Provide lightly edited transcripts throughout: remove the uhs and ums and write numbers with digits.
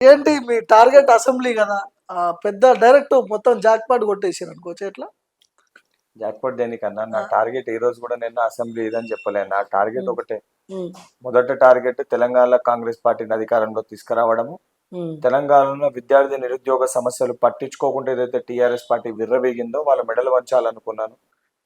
ఏంటి మీ target assembly కదా? పెద్ద డైరెక్ట్ మొత్తం జాక్పాట్ కొట్టేసారు అనుకోవచ్చు ఎట్లా? జాక్పాట్ దేనికన్నా నా ఆ, టార్గెట్ ఈ రోజు కూడా నేను అసెంబ్లీ ఇదని చెప్పలేను. నా టార్గెట్ ఉమ్, ఒకటే. ఉమ్, మొదటి టార్గెట్ తెలంగాణలో కాంగ్రెస్ పార్టీని అధికారంలో తీసుకురావడము. ఉమ్, తెలంగాణలో విద్యార్థి నిరుద్యోగ సమస్యలు పట్టించుకోకుండా ఏదైతే టీఆర్ఎస్ పార్టీ విర్రవీగిందో వాళ్ళ మెడలు వంచాలనుకున్నాను.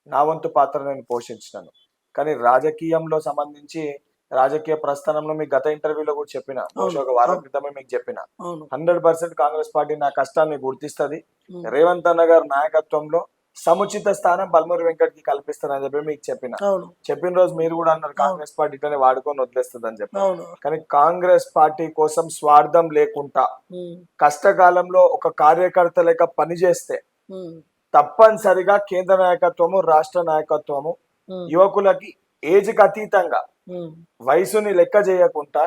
నా వంతు పాత్ర నేను పోషించినాను. కానీ రాజకీయంలో సంబంధించి రాజకీయ ప్రస్థానంలో మీకు గత ఇంటర్వ్యూలో కూడా చెప్పిన, బహుశా అవును, ఒక వారం అవును, క్రితమే మీకు చెప్పిన, అవును, 100% కాంగ్రెస్ పార్టీ నా కష్టాన్ని గుర్తిస్తుంది. ఉమ్, రేవంత్ అన్న గారి నాయకత్వంలో సముచిత స్థానం బల్మూరి వెంకట్కి కల్పిస్తారని చెప్పి మీకు అవును, చెప్పిన రోజు మీరు కూడా అన్నారు అవును, కాంగ్రెస్ పార్టీ ఇట్లనే వాడుకొని వదిలేస్తుంది అని చెప్పారు. అవును, కానీ కాంగ్రెస్ పార్టీ కోసం స్వార్థం లేకుండా ఉమ్, కష్టకాలంలో ఒక కార్యకర్త లెక్క పనిచేస్తే ఉమ్, తప్పనిసరిగా కేంద్ర నాయకత్వము, రాష్ట్ర నాయకత్వము ఉమ్, యువకులకి ఏజ్కి అతీతంగా ఉమ్, వయసుని లెక్క చేయకుండా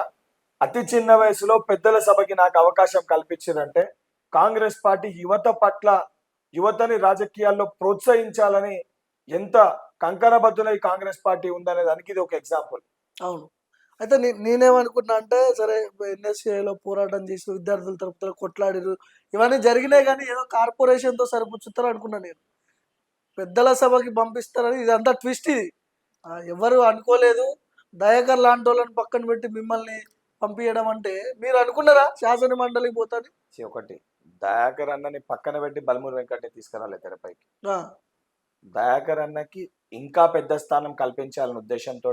అతి చిన్న వయసులో పెద్దల సభకి నాకు అవకాశం కల్పించిందంటే కాంగ్రెస్ పార్టీ యువత పట్ల, యువతని రాజకీయాల్లో ప్రోత్సహించాలని ఎంత కంకణబద్దున ఈ కాంగ్రెస్ పార్టీ ఉందనే దానికి ఇది ఒక ఎగ్జాంపుల్. అవును. అయితే నేనేమనుకున్నా అంటే సరే, ఎన్ఎస్ఏలో పోరాటం చేసి విద్యార్థుల తరపున కొట్లాడిరు, ఇవన్నీ జరిగినాయి కానీ ఏదో కార్పొరేషన్తో సరిపుచ్చుతారు అనుకున్నా నేను. పెద్దల సభకి పంపిస్తారని ఇదంతా ట్విస్ట్ ఇది. ఎవరు అనుకోలేదు. దయాకర్ లాంటి వాళ్ళని పక్కన పెట్టి మిమ్మల్ని పంపించడం అంటే మీరు అనుకున్నారా శాసన మండలికి పోతాని? ఒకటి, దయాకర్ అన్నని పక్కన పెట్టి బల్మూరి వెంకట్ని తీసుకురాలే తెరపైకి. ఆ, దయాకర్ అన్నకి ఇంకా పెద్ద స్థానం కల్పించాలనే ఉద్దేశంతో,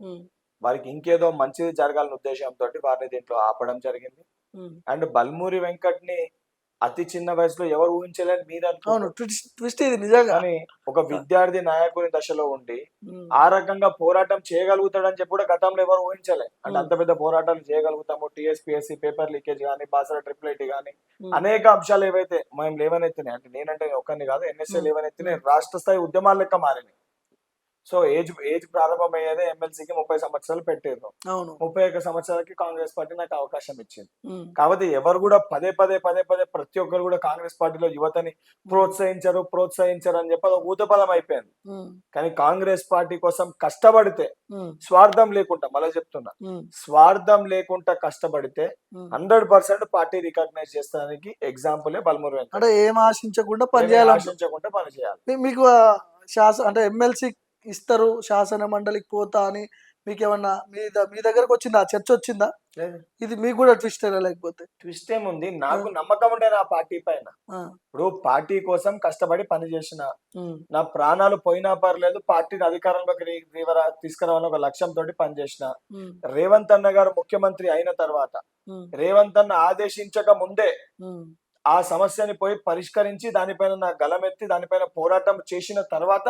ఉమ్, వారికి ఇంకేదో మంచిది జరగాలనే ఉద్దేశంతో వారిని దీంట్లో ఆపడం జరిగింది. ఉమ్. అండ్ బల్మూరి వెంకట్ ని అతి చిన్న వయసులో ఎవరు ఊహించలేని మీరు అవును, అనుకుంటారు. ట్విస్ట్ ట్విస్ట్ ఇది నిజంగా. కానీ ఒక విద్యార్థి నాయకుని దశలో ఉండి ఉమ్, ఆ రకంగా పోరాటం చేయగలుగుతాడని చెప్పి కూడా గతంలో ఎవరు ఊహించలే. అంటే ఉమ్, అంత పెద్ద పోరాటాలు చేయగలుగుతాము, టీఎస్పీఎస్సీ పేపర్ లీకేజ్ కానీ, బాసర ట్రిపుల్ ఐటీ కానీ, ఉమ్, అనేక అంశాలు ఏవైతే మేము లేవనెత్తినాయి, అంటే నేనంటే ఒక్కరిని కాదు, ఎన్ఎస్ఏ ఉమ్, లేవనెత్తినాయి, ఉమ్. రాష్ట్ర స్థాయి ఉద్యమాల లెక్క మారినాయి. సో ఏజ్ ప్రారంభమయ్యేదే ఎమ్మెల్సీకి 30 సంవత్సరాలు పెట్టారు. అవును. 31 సంవత్సరాలకి కాంగ్రెస్ పార్టీ నాకు అవకాశం ఇచ్చింది. ఉమ్, కాబట్టి ఎవరు కూడా పదే పదే పదే పదే ప్రతి ఒక్కరు కూడా కాంగ్రెస్ పార్టీలో యువతని ఉమ్, ప్రోత్సహించరు అని చెప్పి అది ఊతపదం అయిపోయింది. ఉమ్, కానీ కాంగ్రెస్ పార్టీ కోసం కష్టపడితే, ఉమ్, స్వార్థం లేకుండా, మళ్ళీ చెప్తున్నా, ఉమ్, స్వార్థం లేకుండా కష్టపడితే ఉమ్. 100% పార్టీ రికగ్నైజ్ చేస్తానికి ఎగ్జాంపులే బల్మూరి వెంకట్. అంటే ఏం ఆశించకుండా పని ఏమీ చేయాలంటారు. ఆశించకుండా పని చేయాలి. మీకు అంటే ఎమ్మెల్సీ ఇస్తారు శాసన మండలికి పోతా అని మీకు ఏమన్నా మీ దగ్గరకు వచ్చిందా? చర్చ వచ్చిందా? ఇది మీకు కూడా ట్విస్ట్ అయినా లేకపోతే? ట్విస్ట్ ఏముంది, ఆ, నాకు నమ్మకం ఉండే నా పార్టీ పైన. ఆ, ఇప్పుడు పార్టీ కోసం కష్టపడి పనిచేసిన, ఉమ్, నా ప్రాణాలు పోయినా పర్లేదు పార్టీని అధికారంలోకి తీసుకురావాలని ఒక లక్ష్యంతో పనిచేసిన, ఉమ్, రేవంత్ అన్న గారు ముఖ్యమంత్రి అయిన తర్వాత ఉమ్, రేవంత్ అన్న ఆదేశించక ముందే ఉమ్, ఆ సమస్యని పోయి పరిష్కరించి దానిపైన నా గలమెత్తి దానిపైన పోరాటం చేసిన తర్వాత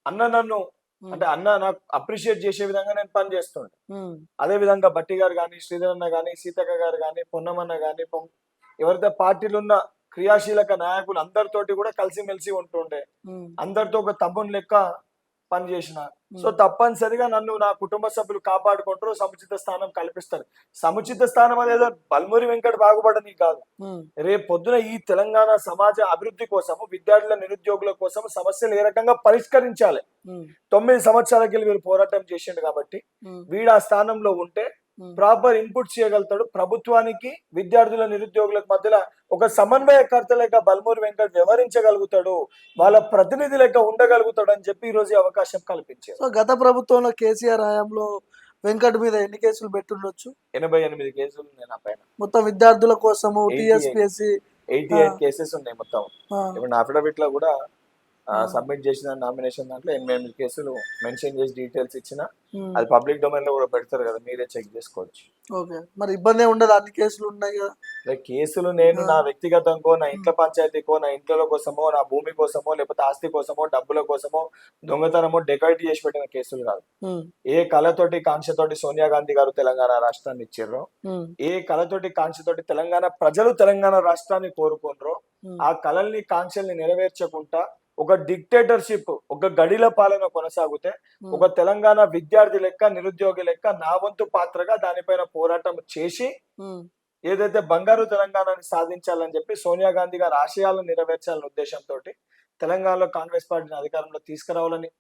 అన్న నన్ను, ఉమ్, అంటే అన్న నాకు అప్రిషియేట్ చేసే విధంగా నేను పని చేస్తుండే. ఉమ్, అదే విధంగా బట్టి గారు కానీ, శ్రీధర్ అన్న కానీ, సీతక్క గారు కానీ, పొన్నమన్న కానీ, ఎవరైతే పార్టీలు ఉన్న క్రియాశీలక నాయకులు అందరితోటి కూడా కలిసిమెలిసి ఉంటుండే, ఉమ్, అందరితో ఒక తమ్ముని లెక్క పనిచేసిన. సో ఉమ్, తప్పనిసరిగా నన్ను నా కుటుంబ సభ్యులు కాపాడుకుంటారు, సముచిత స్థానం కల్పిస్తారు. సముచిత స్థానం అనేది బల్మూరి వెంకట్ బాగుపడని కాదు, ఉమ్, రేపు పొద్దున ఈ తెలంగాణ సమాజ అభివృద్ధి కోసము, విద్యార్థుల నిరుద్యోగుల కోసం సమస్యలు ఏ రకంగా పరిష్కరించాలి. ఉమ్, 9 సంవత్సరాలకి వీరు పోరాటం చేసిండు కాబట్టి ఉమ్, వీడు ఆ స్థానంలో ఉంటే ఉమ్, ప్రాపర్ ఇన్పుట్ చేయగలుగుతాడు. ప్రభుత్వానికి విద్యార్థుల నిరుద్యోగులకు మధ్యలో ఒక సమన్వయకర్త లెక్క బల్మూరి వెంకట్ వ్యవహరించగలుగుతాడు, వాళ్ళ ప్రతినిధి లెక్క ఉండగలుగుతాడు అని చెప్పి ఈ రోజు ఈ అవకాశం కల్పించారు. సో గత ప్రభుత్వంలో కేసీఆర్ హయాంలో వెంకట్ మీద ఎన్ని కేసులు పెట్టుండొచ్చు? 88 కేసులు ఉన్నాయి నా పైన. మొత్తం విద్యార్థుల కోసము 88 టీఎస్పీఎస్సీ. 88 కేసెస్ ఉన్నాయి మొత్తం. ఆ, ఇప్పుడు నా అఫిడవిట్ లో కూడా ఆ, సబ్మిట్ చేసిన నామినేషన్ దాంట్లో 88 కేసులు మెన్షన్ చేసి డీటెయిల్స్ ఇచ్చిన. ఉమ్, అది పబ్లిక్ డొమైన్ లో కూడా పెడతారు కదా, మీరే చెక్ చేసుకోవచ్చు. ఓకే. మరి ఇబ్బంది ఏమి ఉండదు, అన్ని కేసులు ఉన్నాయి కదా? కేసులు నేను ఆ, నా వ్యక్తిగతంకో, నా ఉమ్, ఇంట్లో పంచాయతీకో, నా ఇంట్లో కోసమో, నా భూమి కోసమో, లేకపోతే ఆస్తి కోసమో, డబ్బుల కోసమో, దొంగతనమో, డెకాయిటీ చేసి పెట్టిన కేసులు కాదు. ఉమ్, ఏ కళతోటి కాంక్షతోటి సోనియా గాంధీ గారు తెలంగాణ రాష్ట్రాన్ని ఇచ్చారో, ఉమ్, ఏ కళతోటి కాంక్షతోటి తెలంగాణ ప్రజలు తెలంగాణ రాష్ట్రాన్ని కోరుకున్నారో, ఉమ్, ఆ కళల్ని కాంక్షల్ని నెరవేర్చకుండా ఒక డిక్టేటర్షిప్, ఒక గడిల పాలన కొనసాగితే ఒక ఉమ్, తెలంగాణ విద్యార్థి లెక్క, నిరుద్యోగి లెక్క నా వంతు పాత్రగా దానిపైన పోరాటం చేసి ఉమ్, ఏదైతే బంగారు తెలంగాణని సాధించాలని చెప్పి సోనియా గాంధీ గారి ఆశయాలను నెరవేర్చాలనే ఉద్దేశంతో తెలంగాణలో కాంగ్రెస్ పార్టీని అధికారంలో తీసుకురావాలని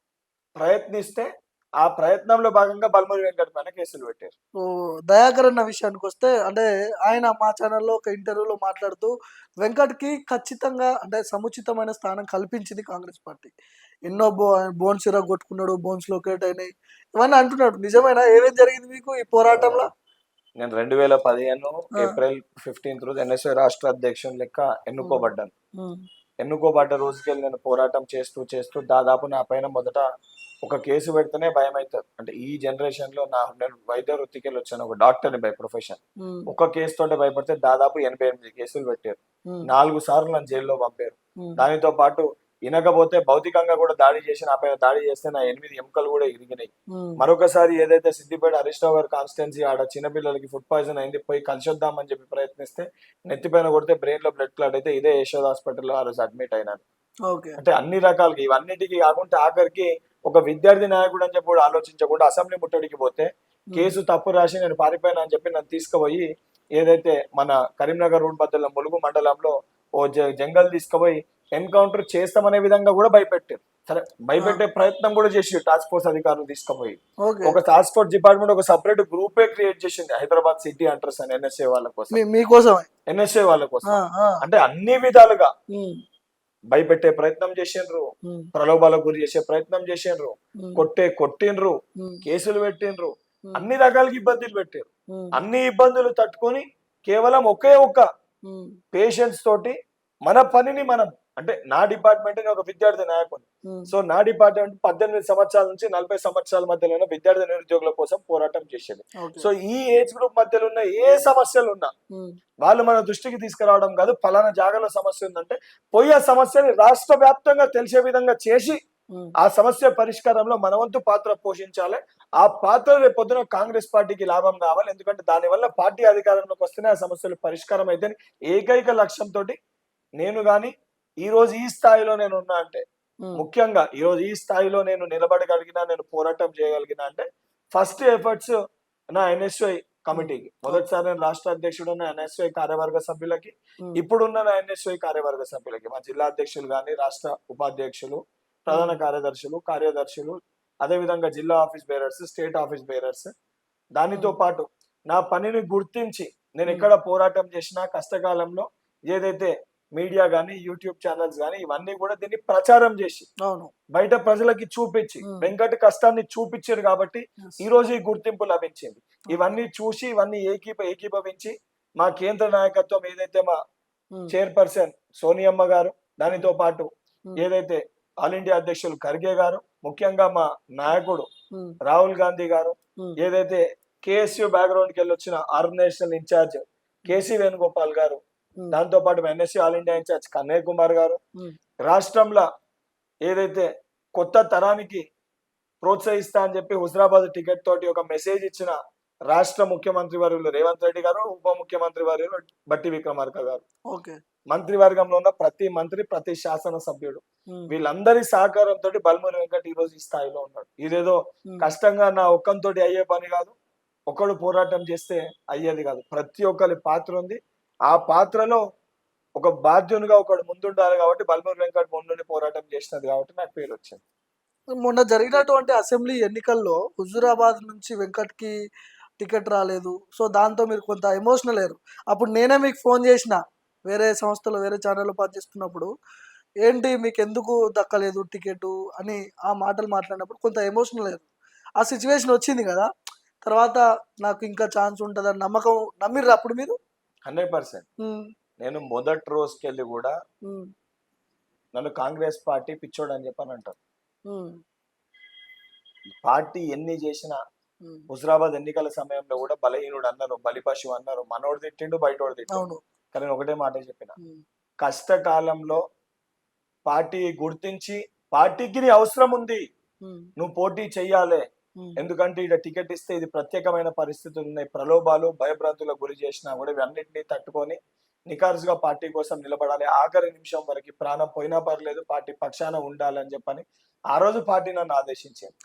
ప్రయత్నిస్తే ఆ ప్రయత్నంలో భాగంగా బల్మూరి వెంకట్ పైన కేసులు పెట్టారు. సో, దయాకర్ అన్న విషయానికి వస్తే అంటే ఆయన మా ఛానల్లో ఒక ఇంటర్వ్యూలో మాట్లాడుతూ వెంకట్‌కి ఖచ్చితంగా అంటే సముచితమైన స్థానం కల్పించింది కాంగ్రెస్ పార్టీ. ఎన్నో బోన్స్ ఇరగ్గొట్టుకున్నాడు. బోన్స్ లొకేట్ అయినాయి. ఇవన్నీ అంటున్నాడు. నిజమేనా? ఏమేం జరిగింది మీకు ఈ పోరాటంలో? నేను 2015 ఆ! ఏప్రిల్ 15 రోజు ఎన్ఎస్ఏ రాష్ట్ర అధ్యక్షుని లెక్క హ్మ్. ఎన్నుకోబడ్డాను. హ్మ్. ఎన్నుకోబడ్డ రోజుకెళ్ళి నేను పోరాటం చేస్తూ దాదాపు నా పైన మొదట ఒక కేసు పెడితేనే భయం అవుతుంది. అంటే ఈ జనరేషన్ లో నేను వైద్య వృత్తికి వచ్చాను, ఒక డాక్టర్ని బై ప్రొఫెషన్. హ్మ్. ఒక కేసు తోటే భయపడితే దాదాపు 88 కేసులు పెట్టారు. హ్మ్. 4 సార్లు నన్ను జైల్లో పంపారు. హ్మ్. దానితో పాటు ఇనకపోతే భౌతికంగా కూడా దాడి చేసి నా పైన దాడి చేస్తే నా 8 ఎముకలు కూడా ఇరిగినాయి. హ్మ్. మరొకసారి ఏదైతే సిద్దిపేట హరీష్ రావు గారి కాన్స్టిట్యున్సీ ఆడ చిన్నపిల్లలకి ఫుడ్ పాయిజన్ అయింది, పోయి కలిసొద్దామని చెప్పి ప్రయత్నిస్తే నెత్తిపైన కొడితే బ్రెయిన్ లో బ్లడ్ క్లాట్ అయితే ఇదే యశోద హాస్పిటల్లో ఆ రోజు అడ్మిట్ అయినాను. ఓకే. అంటే అన్ని రకాలుగా ఇవన్నిటికీ కాకుండా ఆఖరికి ఒక విద్యార్థి నాయకుడు అని చెప్పి కూడా ఆలోచించకుండా అసెంబ్లీ ముట్టడికి పోతే హ్మ్. కేసు తప్పు రాసి నేను పారిపోయినా అని చెప్పి నన్ను తీసుకుపోయి ఏదైతే మన కరీంనగర్ రోడ్ మధ్యలో ములుగు మండలంలో ఓ జంగల్ తీసుకుపోయి ఎన్కౌంటర్ చేస్తామనే విధంగా కూడా భయపెట్టారు. సరే, ఆ! భయపెట్టే ప్రయత్నం కూడా చేసి టాస్క్ ఫోర్స్ అధికారులు తీసుకుపోయి ఓకే. ఒక టాస్క్ ఫోర్స్ డిపార్ట్మెంట్ ఒక సపరేట్ గ్రూపే క్రియేట్ చేసింది, హైదరాబాద్ సిటీ అంటర్స్ అని ఎన్ఎస్ఏ వాళ్ళ కోసం. మీకోసమే. ఎన్ఎస్ఏ వాళ్ళ ఆ! కోసం ఆ! అంటే అన్ని విధాలుగా హ్మ్. భయపెట్టే ప్రయత్నం చేసిండ్రు, హ్మ్. ప్రలోభాలకు గురి చేసే ప్రయత్నం చేసిండ్రు, హ్మ్. కొట్టిండ్రు, హ్మ్. కేసులు పెట్టిండ్రు, హ్మ్. అన్ని రకాలకి ఇబ్బందులు పెట్టారు. హ్మ్. అన్ని ఇబ్బందులు తట్టుకొని కేవలం ఒకే ఒక్క హ్మ్. పేషెన్స్ తోటి మన పనిని మనం, అంటే నా డిపార్ట్మెంట్ నేను ఒక విద్యార్థి నాయకుని. హ్మ్. సో నా డిపార్ట్మెంట్ 18 సంవత్సరాల నుంచి 40 సంవత్సరాల మధ్యలో ఉన్న విద్యార్థి నిరుద్యోగుల కోసం పోరాటం చేసేది. ఓకే. సో ఈ ఏజ్ గ్రూప్ మధ్యలో ఉన్న ఏ సమస్యలు ఉన్నా హ్మ్. వాళ్ళు మన దృష్టికి తీసుకురావడం కాదు, ఫలానా జాగాలో సమస్య ఉందంటే పోయి ఆ సమస్యని రాష్ట్ర వ్యాప్తంగా తెలిసే విధంగా చేసి హ్మ్. ఆ సమస్య పరిష్కారంలో మన వంతు పాత్ర పోషించాలి. ఆ పాత్ర రేపు పొద్దున కాంగ్రెస్ పార్టీకి లాభం కావాలి. ఎందుకంటే దానివల్ల పార్టీ అధికారంలోకి వస్తేనే ఆ సమస్యలు పరిష్కారం అయితే ఏకైక లక్ష్యంతో నేను గాని ఈ రోజు ఈ స్థాయిలో నేను ఉన్నా అంటే, హ్మ్. ముఖ్యంగా ఈ రోజు ఈ స్థాయిలో నేను నిలబడగలిగినా, నేను పోరాటం చేయగలిగినా అంటే ఫస్ట్ ఎఫర్ట్స్ నా ఎన్ఎస్ఐ హ్మ్. కమిటీకి. ఓకే. మొదటిసారి నేను రాష్ట్ర అధ్యక్షుడు ఉన్న ఎన్ఎస్ఐ కార్యవర్గ సభ్యులకి, హ్మ్. ఇప్పుడున్న నా ఎన్ఎస్ఐ కార్యవర్గ సభ్యులకి, మా జిల్లా అధ్యక్షులు గాని, రాష్ట్ర ఉపాధ్యక్షులు, ప్రధాన హ్మ్. కార్యదర్శులు, కార్యదర్శులు, అదేవిధంగా జిల్లా office bearers, state office bearers, దానితో హ్మ్. పాటు నా పనిని గుర్తించి నేను హ్మ్. ఎక్కడ పోరాటం చేసినా కష్టకాలంలో ఏదైతే మీడియా గాని, యూట్యూబ్ ఛానల్స్ గాని ఇవన్నీ కూడా దీన్ని ప్రచారం చేసి అవును. బయట ప్రజలకి చూపించి హ్మ్. వెంకట్ కష్టాన్ని చూపించారు కాబట్టి యెస్. ఈ రోజు ఈ గుర్తింపు లభించింది. ఓకే. ఇవన్నీ చూసి ఇవన్నీ ఏకీభవించి మా కేంద్ర నాయకత్వం ఏదైతే మా హ్మ్. చైర్పర్సన్ సోనియమ్మ గారు, దానితో హ్మ్. పాటు హ్మ్. ఏదైతే ఆల్ ఇండియా అధ్యక్షులు ఖర్గే గారు, ముఖ్యంగా మా నాయకుడు హ్మ్. రాహుల్ గాంధీ గారు, హ్మ్. ఏదైతే కేఎస్యు బ్యాక్గ్రౌండ్కి వెళ్ళి వచ్చిన ఆర్గనైజేషనల్ ఇన్ఛార్జ్ హ్మ్. కేసీ వేణుగోపాల్ గారు, హ్మ్. దాంతో పాటు NSC all India incharge Kanhaiya Kumar గారు, హ్మ్. రాష్ట్రంలో ఏదైతే కొత్త తరానికి ప్రోత్సహిస్తా అని చెప్పి హుజరాబాద్ టికెట్ తోటి ఒక మెసేజ్ ఇచ్చిన రాష్ట్ర ముఖ్యమంత్రి వర్యులు రేవంత్ రెడ్డి గారు, ఉప ముఖ్యమంత్రి వర్యులు బట్టి విక్రమార్క గారు, ఓకే. మంత్రివర్గంలో ఉన్న ప్రతి మంత్రి, ప్రతి శాసన సభ్యుడు, హ్మ్. వీళ్ళందరి సహకారంతో బల్మూరి వెంకట్ ఈ రోజు ఈ స్థాయిలో ఉన్నాడు. ఇదేదో హ్మ్. కష్టంగా నా ఒక్కంతోటి అయ్యే పని కాదు, ఒకడు పోరాటం చేస్తే అయ్యేది కాదు. ప్రతి ఒక్కరి పాత్ర ఉంది. ఆ పాత్రలో ఒక బాధ్యునిగా ఒకడు ముందుండాలి కాబట్టి బల్మూరి వెంకట్ ముందుండి పోరాటం చేసినది కాబట్టి నాకు పేరు వచ్చింది. మొన్న జరిగినటువంటి అసెంబ్లీ ఎన్నికల్లో హుజూరాబాద్ నుంచి వెంకట్‌కి టికెట్ రాలేదు. సో, దాంతో మీరు కొంత ఎమోషనల్ అయ్యారు. అప్పుడు నేనే మీకు ఫోన్ చేసిన. వేరే సంస్థలో, వేరే ఛానెల్‌లో పనిచేస్తున్నప్పుడు, "ఏంటి మీకెందుకు దక్కలేదు టికెటు" అని ఆ మాటలు మాట్లాడినప్పుడు కొంత ఎమోషనల్ అయ్యారు. ఆ సిట్యుయేషన్ వచ్చింది గదా! తర్వాత నాకు ఇంకా ఛాన్స్ ఉంటదని నమ్మకం నమ్మిర్రా అప్పుడు మీరు? 100%. హ్మ్. నేను మొదటి రోజుకెళ్ళి కూడా హ్మ్. నన్ను కాంగ్రెస్ పార్టీ పిచ్చోడని చెప్పని అంటారు. హ్మ్. పార్టీ ఎన్ని చేసినా హ్మ్. హుజరాబాద్ ఎన్నికల సమయంలో కూడా బలహీనుడు అన్నారు, బలిపశువు అన్నారు, మనోడు తిట్టిండు, బయటోడు తిట్టిండు. అవును. కానీ నేను ఒకటే మాట చెప్పిన, హ్మ్. కష్టకాలంలో పార్టీ గుర్తించి పార్టీకి నీ అవసరం ఉంది, హ్మ్. నువ్వు పోటీ చెయ్యాలి. హ్మ్. ఎందుకంటే ఇక్కడ టికెట్ ఇస్తే ఇది ప్రత్యేకమైన పరిస్థితులు ఉన్నాయి, ప్రలోభాలు భయభ్రాంతులకు గురి చేసినా కూడా ఇవన్నింటినీ తట్టుకొని నికార్సుగా పార్టీ కోసం నిలబడాలి, ఆఖరి నిమిషం వరకు ప్రాణం పోయినా పర్లేదు పార్టీ పక్షాన ఉండాలని చెప్పని ఆ రోజు పార్టీ నన్ను ఆదేశించింది.